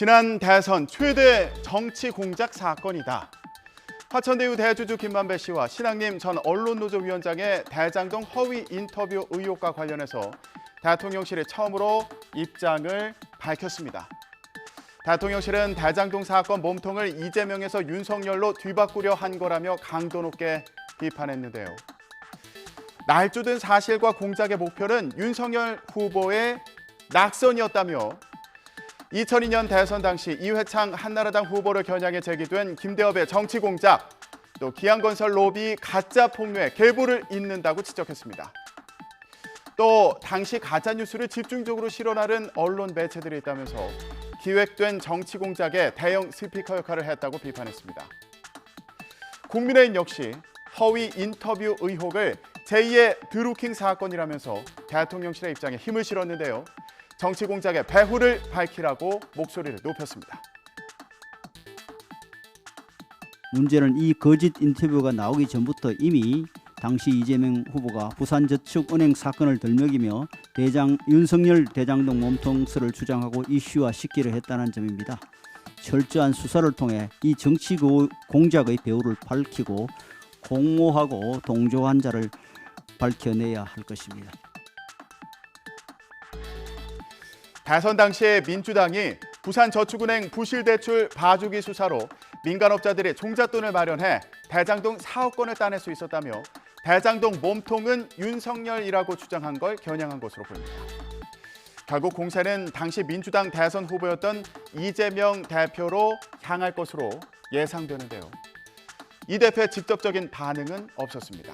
지난 대선 최대 정치 공작 사건이다. 화천대유 대주주 김만배 씨와 신학림 전 언론노조위원장의 대장동 허위 인터뷰 의혹과 관련해서 대통령실이 처음으로 입장을 밝혔습니다. 대통령실은 대장동 사건 몸통을 이재명에서 윤석열로 뒤바꾸려 한 거라며 강도 높게 비판했는데요. 날조된 사실과 공작의 목표는 윤석열 후보의 낙선이었다며 2002년 대선 당시 이회창 한나라당 후보를 겨냥해 제기된 김대엽의 정치 공작, 또 기안건설 로비 가짜 폭로에 계보를 잇는다고 지적했습니다. 또 당시 가짜뉴스를 집중적으로 실어나른 언론 매체들이 있다면서 기획된 정치 공작에 대형 스피커 역할을 했다고 비판했습니다. 국민의힘 역시 허위 인터뷰 의혹을 제2의 드루킹 사건이라면서 대통령실의 입장에 힘을 실었는데요. 정치 공작의 배후를 밝히라고 목소리를 높였습니다. 문제는 이 거짓 인터뷰가 나오기 전부터 이미 당시 이재명 후보가 부산저축은행 사건을 들먹이며 윤석열 대장동 몸통설을 주장하고 이슈화 시키려 했다는 점입니다. 철저한 수사를 통해 이 정치 공작의 배후를 밝히고 공모하고 동조한 자를 밝혀내야 할 것입니다. 대선 당시에 민주당이 부산저축은행 부실대출 봐주기 수사로 민간업자들이 종잣돈을 마련해 대장동 4억 건을 따낼 수 있었다며 대장동 몸통은 윤석열이라고 주장한 걸 겨냥한 것으로 보입니다. 결국 공세는 당시 민주당 대선 후보였던 이재명 대표로 향할 것으로 예상되는데요. 이 대표의 직접적인 반응은 없었습니다.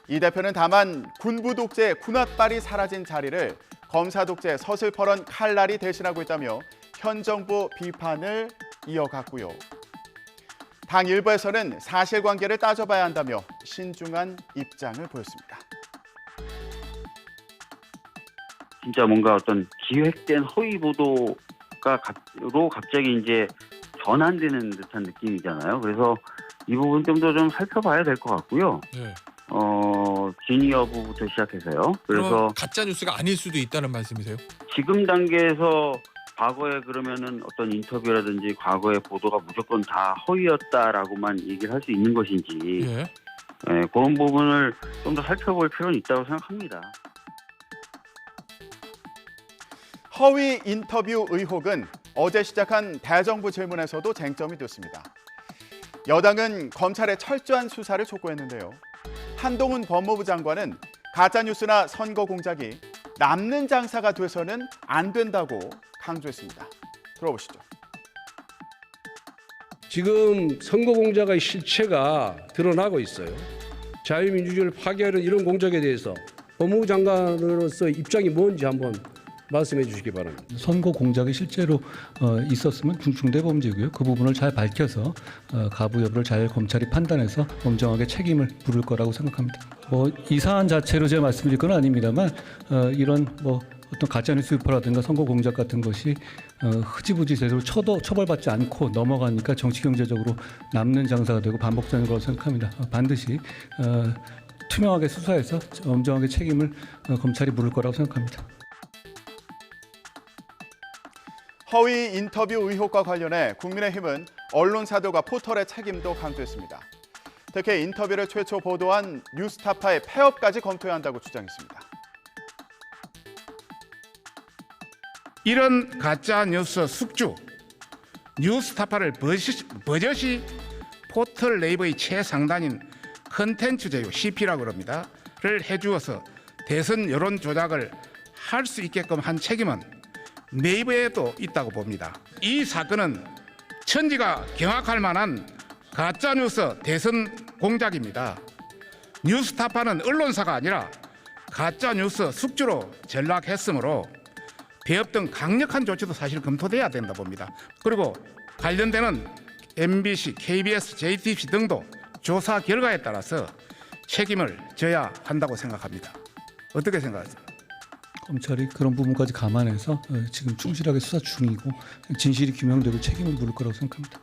이 대표는 다만 군부 독재의 군홧발이 사라진 자리를 검사 독재의 서슬퍼런 칼날이 대신하고 있다며 현 정부 비판을 이어갔고요. 당 일부에서는 사실관계를 따져봐야 한다며 신중한 입장을 보였습니다. 진짜 뭔가 어떤 기획된 허위 보도가 갑자기 이제 전환되는 듯한 느낌이잖아요. 그래서 이 부분 좀 더 살펴봐야 될 것 같고요. 네. 진위 여부부터 시작해서요. 그래서 가짜 뉴스가 아닐 수도 있다는 말씀이세요? 지금 단계에서 과거에 그러면은 어떤 인터뷰라든지 과거의 보도가 무조건 다 허위였다라고만 얘기를 할 수 있는 것인지 예. 그런 부분을 좀 더 살펴볼 필요는 있다고 생각합니다. 허위 인터뷰 의혹은 어제 시작한 대정부 질문에서도 쟁점이 됐습니다. 여당은 검찰의 철저한 수사를 촉구했는데요. 한동훈 법무부 장관은 가짜뉴스나 선거 공작이 남는 장사가 돼서는 안 된다고 강조했습니다. 들어보시죠. 지금 선거 공작의 실체가 드러나고 있어요. 자유민주주의를 파괴하는 이런 공작에 대해서 법무부 장관으로서 입장이 뭔지 한번 말씀해 주시기 바랍니다. 선거 공작이 실제로 있었으면 중대범죄고요. 그 부분을 잘 밝혀서 가부 여부를 잘 검찰이 판단해서 엄정하게 책임을 물을 거라고 생각합니다. 이 사안 자체로 제가 말씀드릴 건 아닙니다만 이런 어떤 가짜뉴스 유포라든가 선거 공작 같은 것이 흐지부지 제대로 처벌받지 않고 넘어가니까 정치 경제적으로 남는 장사가 되고 반복되는 거라고 생각합니다. 반드시 투명하게 수사해서 엄정하게 책임을 검찰이 물을 거라고 생각합니다. 허위 인터뷰 의혹과 관련해 국민의힘은 언론사들과 포털의 책임도 강조했습니다. 특히 인터뷰를 최초 보도한 뉴스타파의 폐업까지 검토해야 한다고 주장했습니다. 이런 가짜 뉴스 숙주, 뉴스타파를 버젓이 포털 네이버의 최상단인 컨텐츠 제휴 CP라고 합니다.를 해주어서 대선 여론 조작을 할 수 있게끔 한 책임은 네이버에도 있다고 봅니다. 이 사건은 천지가 경악할 만한 가짜뉴스 대선 공작입니다. 뉴스타파는 언론사가 아니라 가짜뉴스 숙주로 전락했으므로 폐업 등 강력한 조치도 사실 검토돼야 된다 봅니다. 그리고 관련되는 MBC, KBS, JTBC 등도 조사 결과에 따라서 책임을 져야 한다고 생각합니다. 어떻게 생각하세요? 검찰이 그런 부분까지 감안해서 지금 충실하게 수사 중이고 진실이 규명되고 책임을 물을 거라고 생각합니다.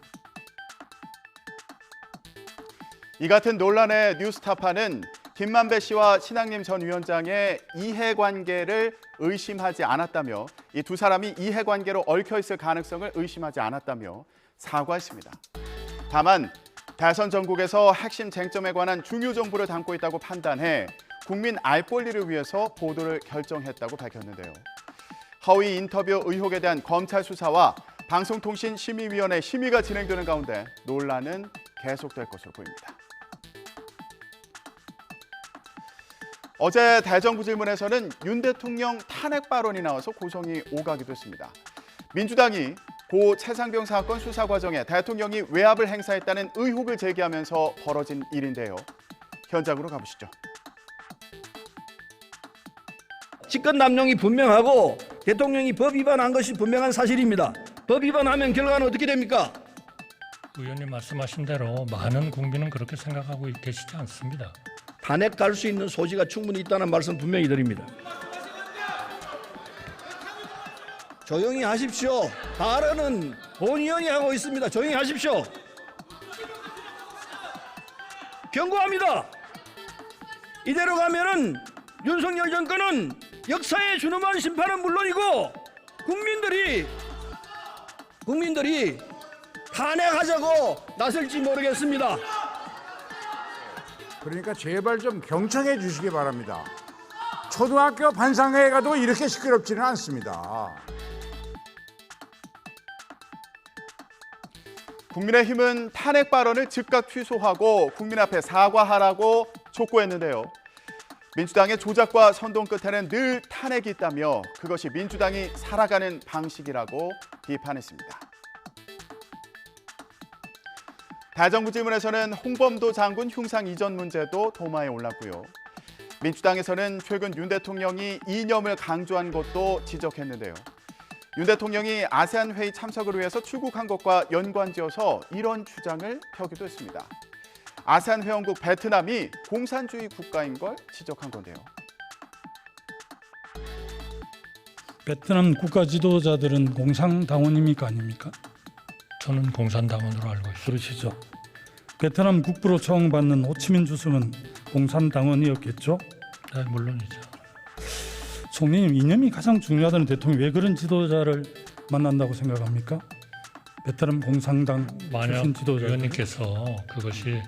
이 같은 논란의 뉴스타파는 김만배 씨와 신학님 전 위원장의 이해관계를 의심하지 않았다며 이 두 사람이 이해관계로 얽혀 있을 가능성을 의심하지 않았다며 사과했습니다. 다만 대선 전국에서 핵심 쟁점에 관한 중요 정보를 담고 있다고 판단해 국민 알 권리를 위해서 보도를 결정했다고 밝혔는데요. 허위 인터뷰 의혹에 대한 검찰 수사와 방송통신심의위원회 심의가 진행되는 가운데 논란은 계속될 것으로 보입니다. 어제 대정부 질문에서는 윤 대통령 탄핵 발언이 나와서 고성이 오가기도 했습니다. 민주당이 고 최상병 사건 수사 과정에 대통령이 외압을 행사했다는 의혹을 제기하면서 벌어진 일인데요. 현장으로 가보시죠. 직권 남용이 분명하고 대통령이 법 위반한 것이 분명한 사실입니다. 법 위반하면 결과는 어떻게 됩니까? 의원님 말씀하신 대로 많은 국민은 그렇게 생각하고 계시지 않습니다. 탄핵 갈 수 있는 소지가 충분히 있다는 말씀 분명히 드립니다. 조용히 하십시오. 발언은 본의원이 하고 있습니다. 조용히 하십시오. 경고합니다. 이대로 가면은 윤석열 정권은 역사에 준엄한 심판은 물론이고 국민들이 탄핵하자고 나설지 모르겠습니다. 그러니까 제발 좀 경청해 주시기 바랍니다. 초등학교 반상회에 가도 이렇게 시끄럽지는 않습니다. 국민의힘은 탄핵 발언을 즉각 취소하고 국민 앞에 사과하라고 촉구했는데요. 민주당의 조작과 선동 끝에는 늘 탄핵이 있다며 그것이 민주당이 살아가는 방식이라고 비판했습니다. 대정부 질문에서는 홍범도 장군 흉상 이전 문제도 도마에 올랐고요. 민주당에서는 최근 윤 대통령이 이념을 강조한 것도 지적했는데요. 윤 대통령이 아세안 회의 참석을 위해서 출국한 것과 연관지어서 이런 주장을 펴기도 했습니다. 아세안 회원국 베트남이 공산주의 국가인 걸 지적한 건데요. 베트남 국가 지도자들은 공산당원입니까 아닙니까? 저는 공산당원으로 알고 있습니다. 그러시죠. 베트남 국부로 초청받는 호치민 주석은 공산당원이었겠죠? 네, 물론이죠. 총리님, 이념이 가장 중요하다는 대통령이 왜 그런 지도자를 만난다고 생각합니까? 베트남 공산당 만약 출신 지도자. 의원님께서 그것이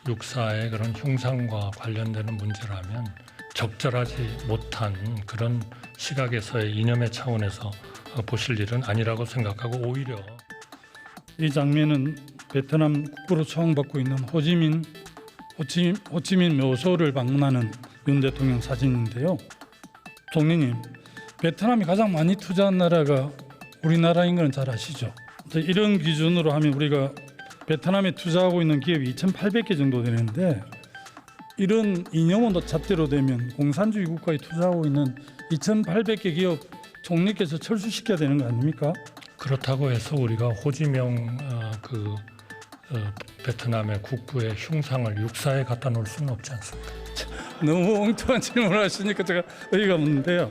육사의 그런 흉상과 관련되는 문제라면 적절하지 못한 그런 시각에서의 이념의 차원에서 보실 일은 아니라고 생각하고 오히려 이 장면은 베트남 국부로 초청받고 있는 호치민 묘소를 방문하는 윤 대통령 사진인데요. 총리님, 베트남이 가장 많이 투자한 나라가 우리나라인 건 잘 아시죠? 이런 기준으로 하면 우리가 베트남에 투자하고 있는 기업이 2,800개 정도 되는데 이런 이념은 잣대로 되면 공산주의 국가에 투자하고 있는 2,800개 기업 총리께서 철수시켜야 되는 거 아닙니까? 그렇다고 해서 우리가 호지명 베트남의 국부의 흉상을 육사에 갖다 놓을 수는 없지 않습니까? 너무 엉뚱한 질문을 하시니까 제가 어이가 없는데요.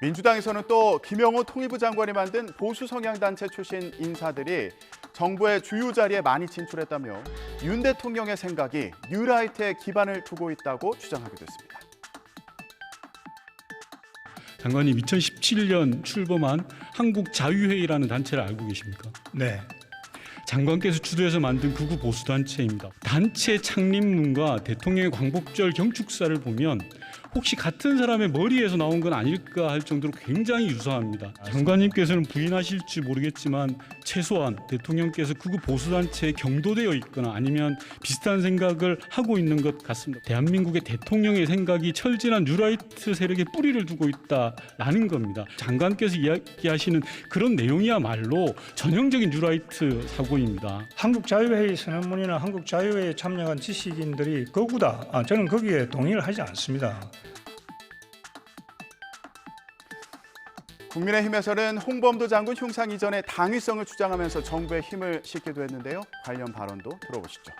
민주당에서는 또 김영호 통일부 장관이 만든 보수 성향 단체 출신 인사들이 정부의 주요 자리에 많이 진출했다며 윤 대통령의 생각이 뉴라이트에 기반을 두고 있다고 주장하기도 했습니다. 장관님, 2017년 출범한 한국자유회의라는 단체를 알고 계십니까? 네. 장관께서 주도해서 만든 극우 보수단체입니다. 단체 창립문과 대통령의 광복절 경축사를 보면 혹시 같은 사람의 머리에서 나온 건 아닐까 할 정도로 굉장히 유사합니다. 장관님께서는 부인하실지 모르겠지만 최소한 대통령께서 극우 보수단체에 경도되어 있거나 아니면 비슷한 생각을 하고 있는 것 같습니다. 대한민국의 대통령의 생각이 철진한 뉴라이트 세력에 뿌리를 두고 있다라는 겁니다. 장관께서 이야기하시는 그런 내용이야말로 전형적인 뉴라이트 사고입니다. 한국자유회의 선언문이나 한국자유회의에 참여한 지식인들이 거구다. 저는 거기에 동의를 하지 않습니다. 국민의힘에서는 홍범도 장군 흉상 이전의 당위성을 주장하면서 정부에 힘을 싣기도 했는데요. 관련 발언도 들어보시죠.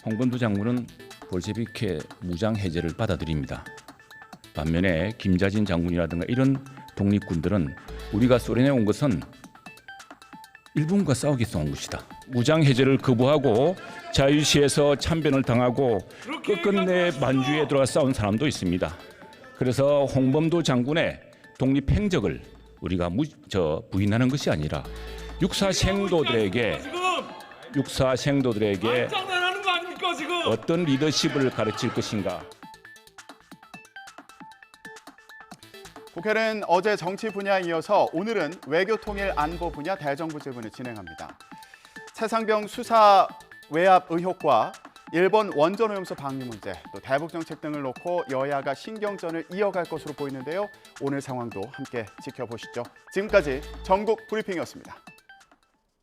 홍범도 장군은 볼셰비크의 무장 해제를 받아들입니다. 반면에 김자진 장군이라든가 이런 독립군들은 우리가 소련에 온 것은 일본과 싸우겠어 온 것이다. 무장 해제를 거부하고 자유시에서 참변을 당하고 끝끝내 만주에 들어가 싸운 사람도 있습니다. 그래서 홍범도 장군의 독립 행적을 우리가 부인하는 것이 아니라 육사 생도들에게 어떤 리더십을 가르칠 것인가. 국회는 어제 정치 분야에 이어서 오늘은 외교 통일 안보 분야 대정부 질문을 진행합니다. 최상병 수사 외압 의혹과 일본 원전 오염수 방류 문제, 또 대북 정책 등을 놓고 여야가 신경전을 이어갈 것으로 보이는데요. 오늘 상황도 함께 지켜보시죠. 지금까지 전국 브리핑이었습니다.